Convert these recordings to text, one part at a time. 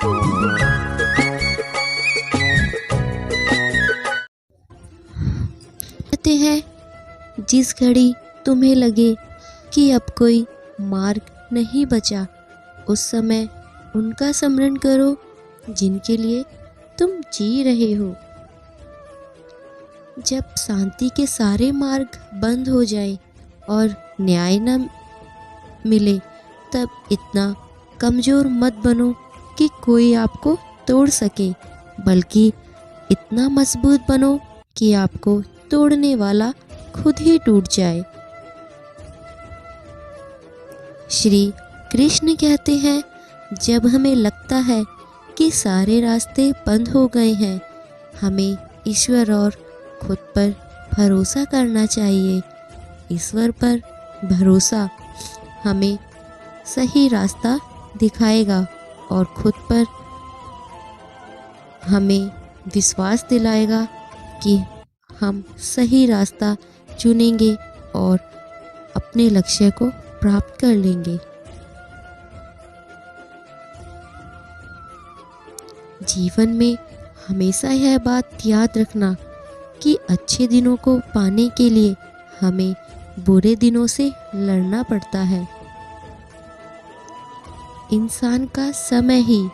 कहते हैं, जिस घड़ी तुम्हें लगे कि अब कोई मार्ग नहीं बचा, उस समय उनका स्मरण करो जिनके लिए तुम जी रहे हो। जब शांति के सारे मार्ग बंद हो जाए और न्याय न मिले, तब इतना कमज़ोर मत बनो कि कोई आपको तोड़ सके, बल्कि इतना मजबूत बनो कि आपको तोड़ने वाला खुद ही टूट जाए। श्री कृष्ण कहते हैं, जब हमें लगता है कि सारे रास्ते बंद हो गए हैं, हमें ईश्वर और खुद पर भरोसा करना चाहिए। ईश्वर पर भरोसा हमें सही रास्ता दिखाएगा और खुद पर हमें विश्वास दिलाएगा कि हम सही रास्ता चुनेंगे और अपने लक्ष्य को प्राप्त कर लेंगे। जीवन में हमेशा यह बात याद रखना कि अच्छे दिनों को पाने के लिए हमें बुरे दिनों से लड़ना पड़ता है। इंसान का समय ही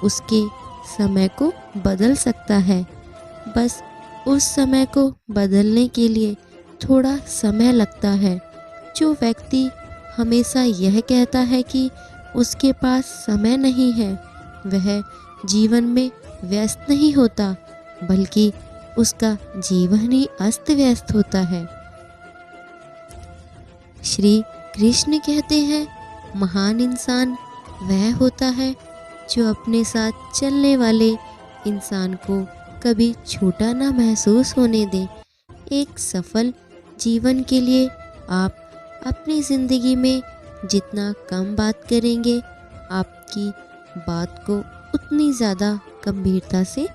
उसके समय को बदल सकता है। बस उस समय को बदलने के लिए थोड़ा समय लगता है। जो व्यक्ति हमेशा यह कहता है कि उसके पास समय नहीं है, वह जीवन में व्यस्त नहीं होता, बल्कि उसका जीवन ही अस्त व्यस्त होता है। श्री कृष्ण कहते हैं, महान इंसान वह होता है जो अपने साथ चलने वाले इंसान को कभी छोटा ना महसूस होने दे। एक सफल जीवन के लिए आप अपनी ज़िंदगी में जितना कम बात करेंगे, आपकी बात को उतनी ज़्यादा गंभीरता से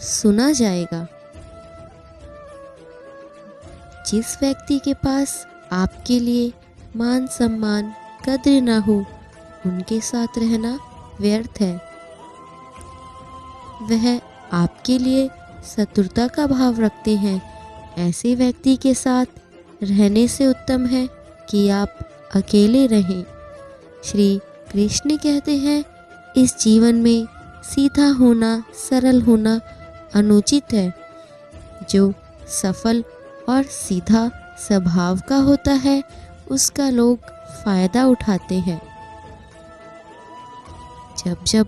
सुना जाएगा। जिस व्यक्ति के पास आपके लिए मान सम्मान कद्र ना हो, उनके साथ रहना व्यर्थ है। वह आपके लिए शत्रुता का भाव रखते हैं। ऐसे व्यक्ति के साथ रहने से उत्तम है कि आप अकेले रहें। श्री कृष्ण कहते हैं, इस जीवन में सीधा होना, सरल होना अनुचित है। जो सफल और सीधा स्वभाव का होता है, उसका लोग फायदा उठाते हैं। जब जब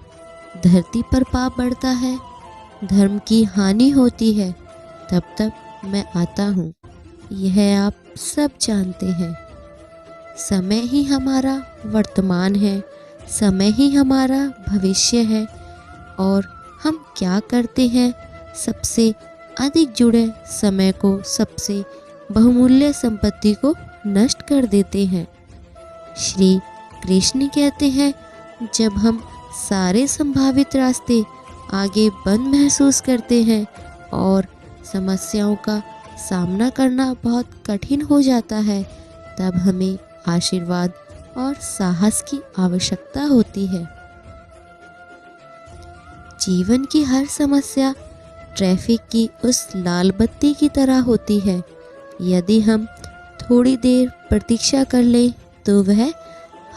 धरती पर पाप बढ़ता है, धर्म की हानि होती है, तब तब मैं आता हूँ। यह आप सब जानते हैं। समय ही हमारा वर्तमान है, समय ही हमारा भविष्य है, और हम क्या करते हैं, सबसे अधिक जुड़े समय को, सबसे बहुमूल्य संपत्ति को नष्ट कर देते हैं। श्री कृष्ण कहते हैं, जब हम सारे संभावित रास्ते आगे बंद महसूस करते हैं और समस्याओं का सामना करना बहुत कठिन हो जाता है, तब हमें आशीर्वाद और साहस की आवश्यकता होती है। जीवन की हर समस्या ट्रैफिक की उस लाल बत्ती की तरह होती है। यदि हम थोड़ी देर प्रतीक्षा कर लें तो वह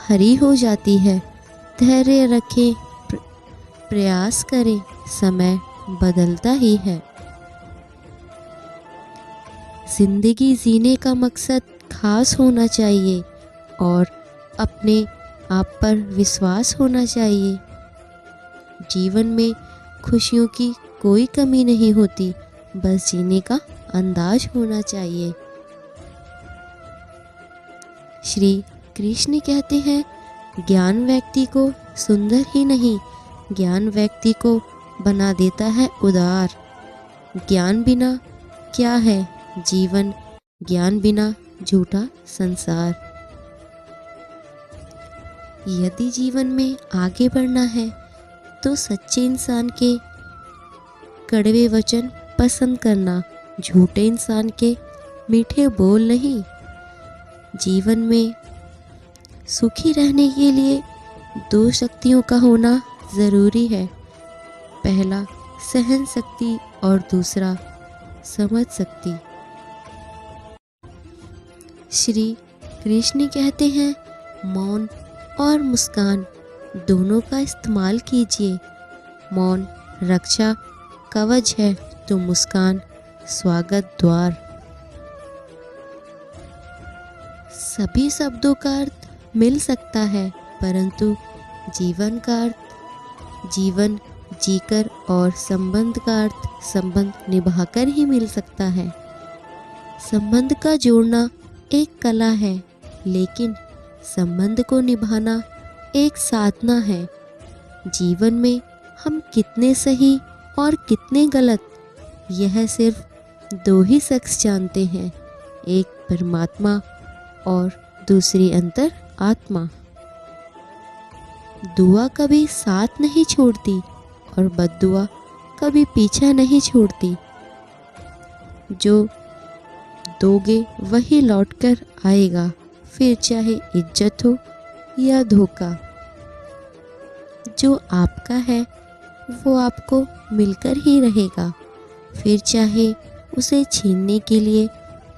हरी हो जाती है। धैर्य रखें, प्रयास करें, समय बदलता ही है। जिंदगी जीने का मकसद खास होना चाहिए और अपने आप पर विश्वास होना चाहिए। जीवन में खुशियों की कोई कमी नहीं होती, बस जीने का अंदाज होना चाहिए। श्री कृष्ण कहते हैं, ज्ञान व्यक्ति को सुंदर ही नहीं, ज्ञान व्यक्ति को बना देता है उदार। ज्ञान बिना क्या है जीवन, ज्ञान बिना झूठा संसार। यदि जीवन में आगे बढ़ना है तो सच्चे इंसान के कड़वे वचन पसंद करना, झूठे इंसान के मीठे बोल नहीं। जीवन में सुखी रहने के लिए दो शक्तियों का होना ज़रूरी है, पहला सहन शक्ति और दूसरा समझ शक्ति। श्री कृष्ण कहते हैं, मौन और मुस्कान दोनों का इस्तेमाल कीजिए। मौन रक्षा कवच है तो मुस्कान स्वागत द्वार। सभी शब्दों का अर्थ मिल सकता है, परंतु जीवन का अर्थ जीवन जीकर और संबंध का अर्थ संबंध निभाकर ही मिल सकता है। संबंध का जोड़ना एक कला है, लेकिन संबंध को निभाना एक साधना है। जीवन में हम कितने सही और कितने गलत, यह सिर्फ दो ही शख्स जानते हैं, एक परमात्मा और दूसरी अंतर आत्मा। दुआ कभी साथ नहीं छोड़ती और बद्दुआ कभी पीछा नहीं छोड़ती। जो दोगे वही लौटकर आएगा, फिर चाहे इज्जत हो या धोखा। जो आपका है वो आपको मिलकर ही रहेगा, फिर चाहे उसे छीनने के लिए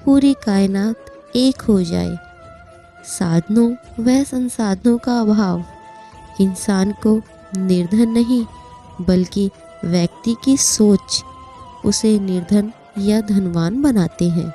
पूरी कायनात एक हो जाए। साधनों व संसाधनों का अभाव इंसान को निर्धन नहीं, बल्कि व्यक्ति की सोच उसे निर्धन या धनवान बनाते हैं।